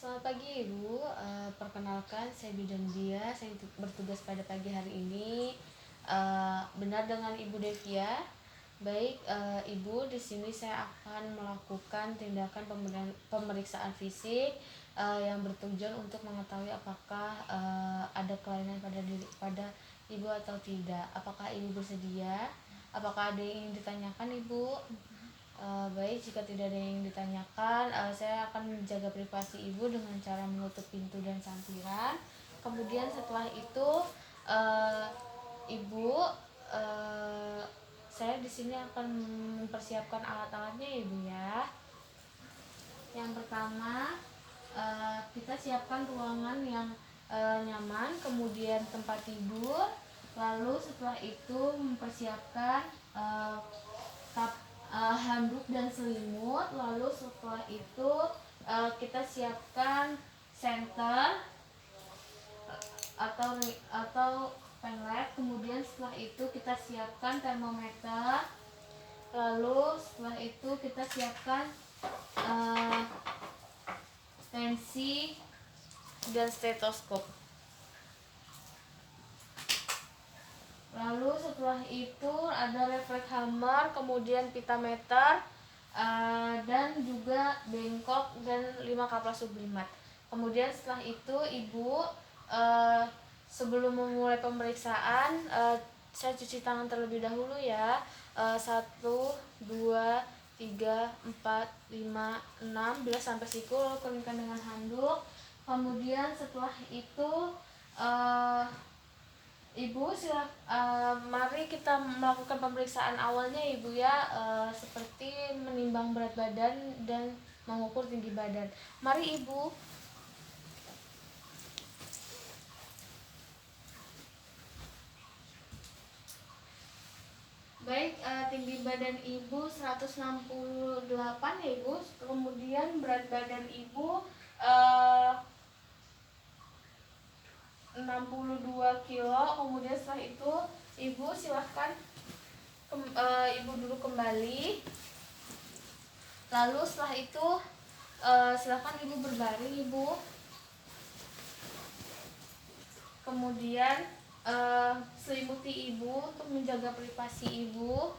Selamat pagi Ibu. Perkenalkan saya Bidan Dia. Saya bertugas pada pagi hari ini. Benar dengan Ibu Devia. Baik, Ibu, di sini saya akan melakukan tindakan pemeriksaan fisik yang bertujuan untuk mengetahui apakah ada kelainan pada Ibu atau tidak. Apakah Ibu bersedia? Apakah ada yang ingin ditanyakan Ibu? Baik, jika tidak ada yang ditanyakan, saya akan menjaga privasi Ibu dengan cara menutup pintu dan sampiran. Kemudian setelah itu, uh, Ibu, uh, saya di sini akan mempersiapkan alat-alatnya, Ibu ya. Yang pertama, kita siapkan ruangan yang nyaman, kemudian tempat tidur. Lalu setelah itu mempersiapkan handuk dan selimut. Lalu setelah itu kita siapkan senter atau penlek. Kemudian setelah itu kita siapkan termometer. Lalu setelah itu kita siapkan tensi dan stetoskop. Lalu setelah itu ada refleks hammer, kemudian pita meter, dan juga bengkok dan 5 kaplas sublimat. Kemudian setelah itu Ibu, sebelum memulai pemeriksaan, saya cuci tangan terlebih dahulu ya. 1, 2, 3, 4, 5, 6 bila sampai siku, lalu keringkan dengan handuk. Kemudian setelah itu Ibu mari kita melakukan pemeriksaan awalnya Ibu ya, seperti menimbang berat badan dan mengukur tinggi badan. Mari Ibu. Baik, tinggi badan Ibu 168 ya Ibu. Kemudian berat badan Ibu 62 kilo. Kemudian setelah itu Ibu silahkan Ibu duduk kembali. Lalu setelah itu silahkan Ibu berbaring Ibu. Kemudian selimuti Ibu untuk menjaga privasi Ibu.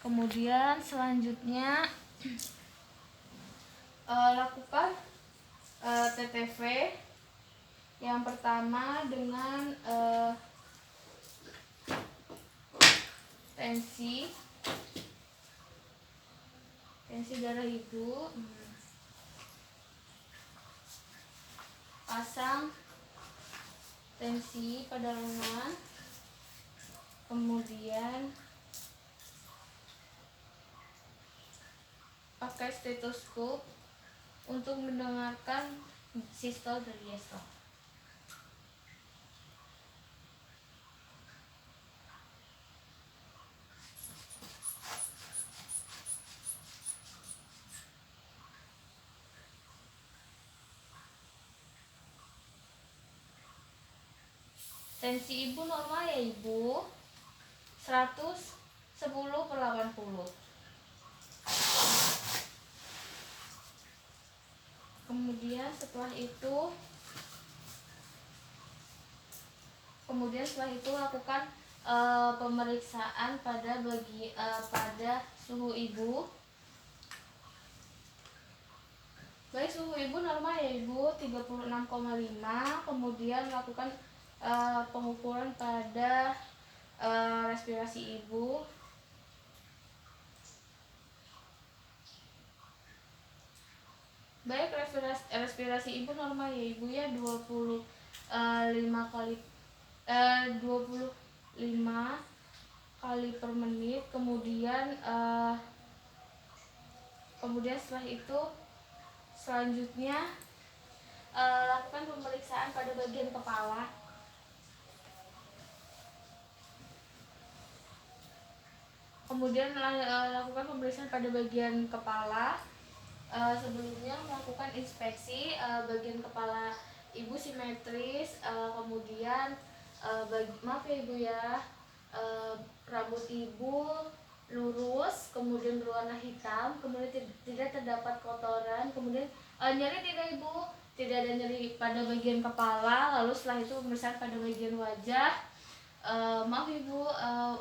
Kemudian selanjutnya lakukan TTV. Yang pertama dengan tensi darah Ibu. Pasang tensi pada lengan. Kemudian pakai stetoskop untuk mendengarkan sistol dan diastol. Tensi Ibu normal ya Ibu, 110/80. Kemudian setelah itu lakukan pemeriksaan pada suhu Ibu. Baik, suhu Ibu normal ya Ibu, 36,5. Kemudian lakukan pengukuran pada respirasi Ibu. Baik, respirasi Ibu normal ya Ibu ya, 25 kali per menit. Kemudian setelah itu selanjutnya lakukan pemeriksaan pada bagian kepala. Kemudian lakukan pemeriksaan pada bagian kepala. Sebelumnya melakukan inspeksi bagian kepala Ibu simetris. Kemudian maaf ya Ibu ya, rambut ibu lurus, kemudian berwarna hitam, kemudian tidak terdapat kotoran, kemudian nyeri tidak ibu? Tidak ada nyeri pada bagian kepala. Lalu setelah itu pemeriksaan pada bagian wajah. Maaf ibu,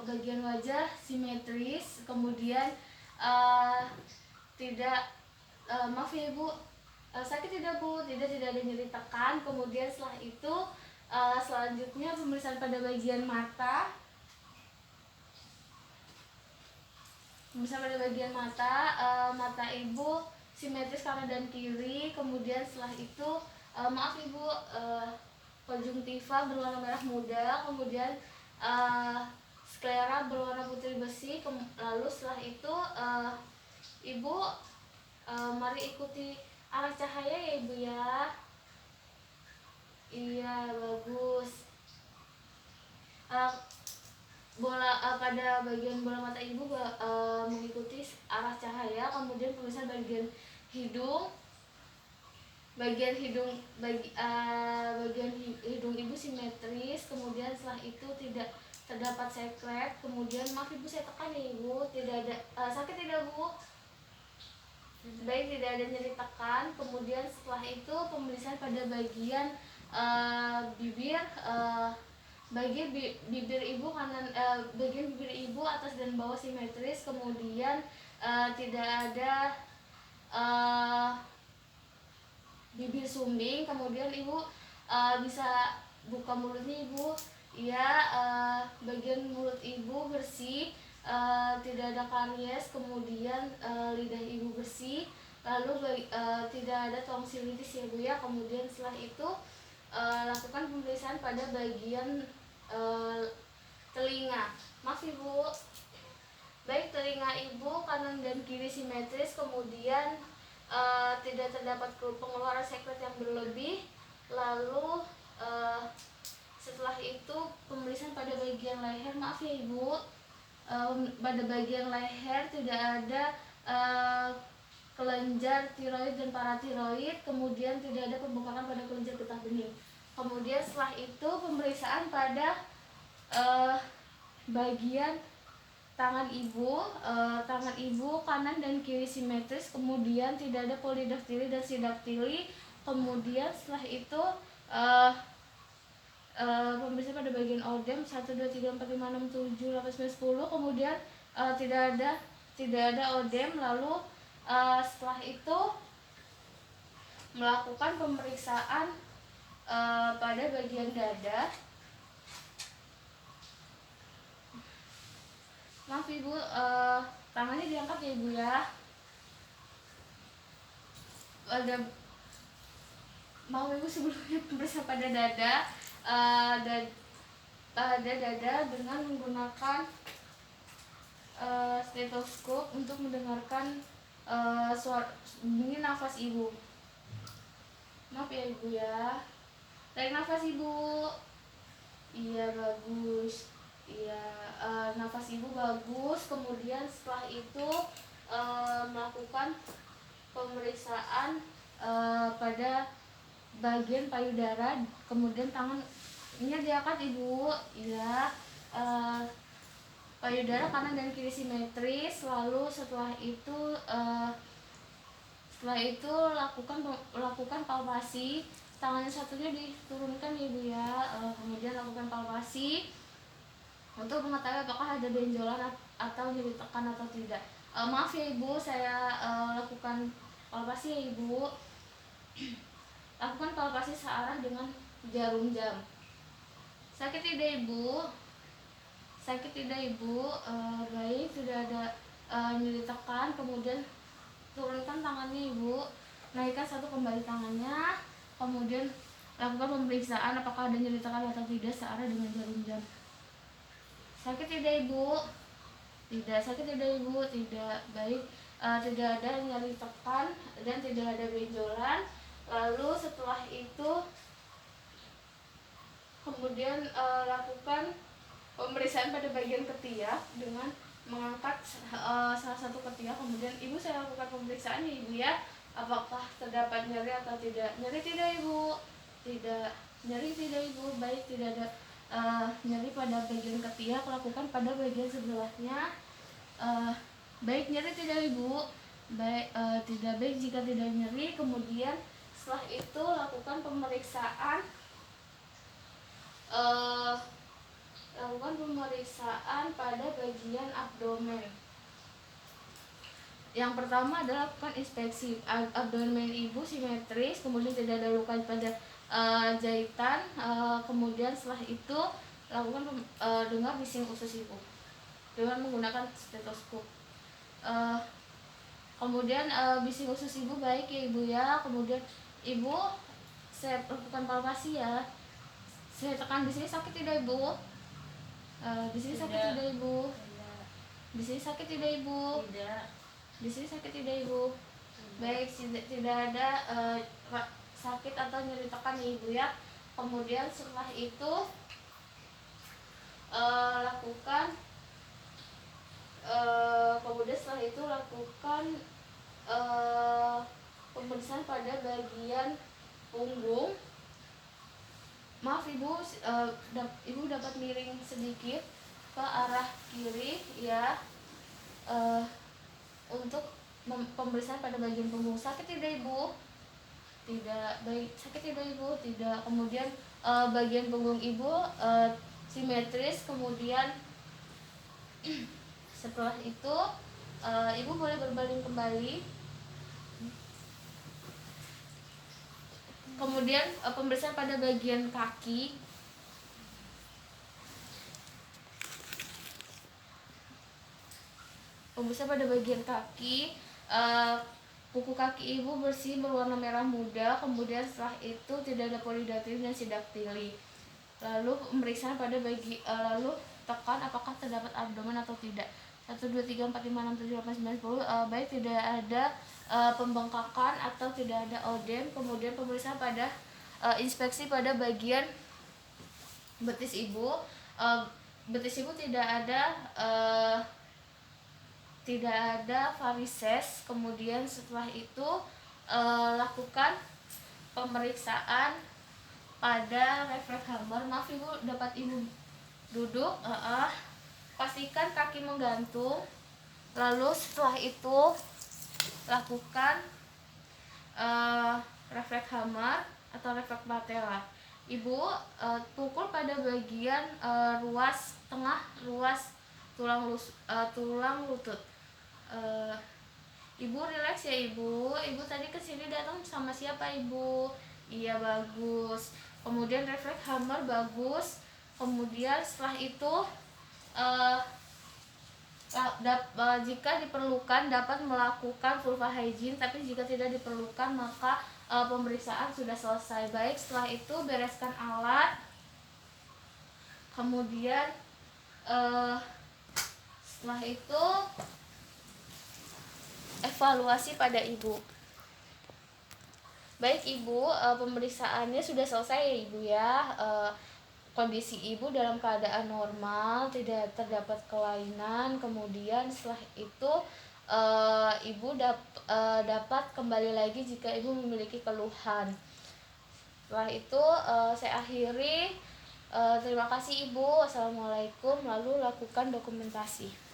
bagian wajah simetris, kemudian tidak maaf ya ibu, sakit tidak bu? Tidak ada nyeri tekan. Kemudian setelah itu selanjutnya pemeriksaan pada bagian mata. Pemeriksaan pada bagian mata, mata ibu simetris kanan dan kiri. Kemudian setelah itu maaf ibu, konjungtiva berwarna merah muda, kemudian sklera berwarna putih besi. Lalu setelah itu ibu mari ikuti arah cahaya ya ibu ya. Iya bagus. Pada bagian bola mata ibu mengikuti arah cahaya. Kemudian pemeriksaan bagian hidung. Bagian hidung ibu simetris. Kemudian setelah itu tidak terdapat sekret. Kemudian maaf ibu, saya tekan ya ibu, tidak ada sakit tidak bu? Baik, tidak ada nyeri tekan. Kemudian setelah itu pemeriksaan pada bagian bibir. Bagian bibir ibu kanan, bagian bibir ibu atas dan bawah simetris. Kemudian tidak ada bibir sumbing. Kemudian ibu bisa buka mulutnya ibu. Iya, bagian mulut ibu bersih, tidak ada karies. Kemudian lidah ibu bersih. Lalu tidak ada tonsilitis ya bu ya. Kemudian setelah itu lakukan pemeriksaan pada bagian telinga. Maaf ibu. Baik, telinga ibu kanan dan kiri simetris. Kemudian tidak terdapat pengeluaran sekret yang berlebih. Lalu setelah itu pemeriksaan pada bagian leher. Maaf ya ibu, pada bagian leher tidak ada kelenjar tiroid dan paratiroid. Kemudian tidak ada pembengkakan pada kelenjar getah bening. Kemudian setelah itu pemeriksaan pada bagian tangan ibu. Tangan ibu kanan dan kiri simetris. Kemudian tidak ada polidaktili dan sidaktili. Kemudian setelah itu pemeriksaan pada bagian odem 1, 2, 3, 4, 5, 6, 7, 8, 9, 10. Kemudian tidak ada odem. Lalu setelah itu melakukan pemeriksaan pada bagian dada. Maaf ibu, tangannya diangkat ya ibu ya. Mau ibu sebelumnya pemeriksaan pada dada. Pada dada dengan menggunakan stetoskop untuk mendengarkan suara bunyi nafas ibu. Maaf ya ibu ya. Tarik nafas ibu. Iya bagus. Iya, nafas ibu bagus. Kemudian setelah itu melakukan pemeriksaan pada bagian payudara. Kemudian tangannya diangkat ibu. Iya, payudara kanan dan kiri simetris. Lalu setelah itu lakukan palpasi. Tangannya satunya diturunkan ibu ya. Kemudian lakukan palpasi untuk mengetahui apakah ada benjolan atau nyeri tekan atau tidak. Maaf ya ibu, saya lakukan palpasi ya ibu. Lakukan palpasi searah dengan jarum jam. Sakit tidak ibu? Sakit tidak ibu? Baik, tidak ada nyeri tekan. Kemudian turunkan tangannya ibu, naikkan satu kembali tangannya. Kemudian lakukan pemeriksaan apakah ada nyeri tekan atau tidak searah dengan jarum jam. Sakit tidak ibu? Tidak. Sakit tidak ibu? Tidak. Baik, tidak ada nyeri tekan dan tidak ada benjolan. Lalu setelah itu kemudian lakukan pemeriksaan pada bagian ketiak dengan mengangkat salah satu ketiak. Kemudian ibu, saya lakukan pemeriksaan ya ibu ya, apakah terdapat nyeri atau tidak. Nyeri tidak ibu? Tidak. Nyeri tidak ibu? Baik, tidak ada nyeri pada bagian ketiak, lakukan pada bagian sebelahnya. Baik nyeri tidak ibu? Tidak baik jika tidak nyeri. Kemudian setelah itu lakukan pemeriksaan pada bagian abdomen. Yang pertama adalah lakukan inspeksi abdomen ibu simetris, kemudian tidak ada luka pada jahitan. Kemudian setelah itu lakukan dengar bising usus ibu dengan menggunakan stetoskop. Kemudian bising usus ibu baik ya ibu ya. Kemudian ibu, saya lakukan palpasi ya. Saya tekan di sini, sakit tidak ibu? Di sini sakit tidak ibu? Tidak. Di sini sakit tidak ibu? Tidak. Di sini sakit tidak ibu? Baik, tidak ada sakit atau nyeri tekan ya ibu ya. Kemudian setelah itu lakukan pemeriksaan pada bagian punggung. Maaf ibu, ibu dapat miring sedikit ke arah kiri ya, untuk pemeriksaan pada bagian punggung. Sakit tidak ibu? Tidak. Baik, sakit tidak ibu? Tidak. Kemudian bagian punggung ibu simetris. Kemudian setelah itu ibu boleh berbaring kembali. Kemudian pemeriksaan pada bagian kaki. Pemeriksaan pada bagian kaki, kuku kaki ibu bersih berwarna merah muda. Kemudian setelah itu tidak ada polidaktili dan sidaktili. Lalu pemeriksaan pada lalu tekan apakah terdapat abdomen atau tidak. 1, 2, 3, 4, 5, 6, 7, 8, 9, 10. Baik, tidak ada pembengkakan atau tidak ada odem. Kemudian pemeriksaan pada inspeksi pada bagian betis ibu. Betis ibu tidak ada varises. Kemudian setelah itu lakukan pemeriksaan pada refleks hammer. Maaf ibu, dapat ibu duduk. Pastikan kaki menggantung. Lalu setelah itu lakukan refleks hammer atau refleks patella. Ibu pukul pada bagian ruas tulang lutut. Ibu rileks ya ibu. Ibu tadi kesini datang sama siapa ibu? Iya, bagus. Kemudian refleks hammer bagus. Kemudian setelah itu jika diperlukan dapat melakukan vulva hygiene, tapi jika tidak diperlukan maka pemeriksaan sudah selesai. Baik, setelah itu bereskan alat. Kemudian setelah itu evaluasi pada ibu. Baik ibu, pemeriksaannya sudah selesai ya ibu ya. Kondisi ibu dalam keadaan normal, tidak terdapat kelainan. Kemudian setelah itu ibu dapat kembali lagi jika ibu memiliki keluhan. Setelah itu saya akhiri. Terima kasih ibu. Wassalamualaikum. Lalu lakukan dokumentasi.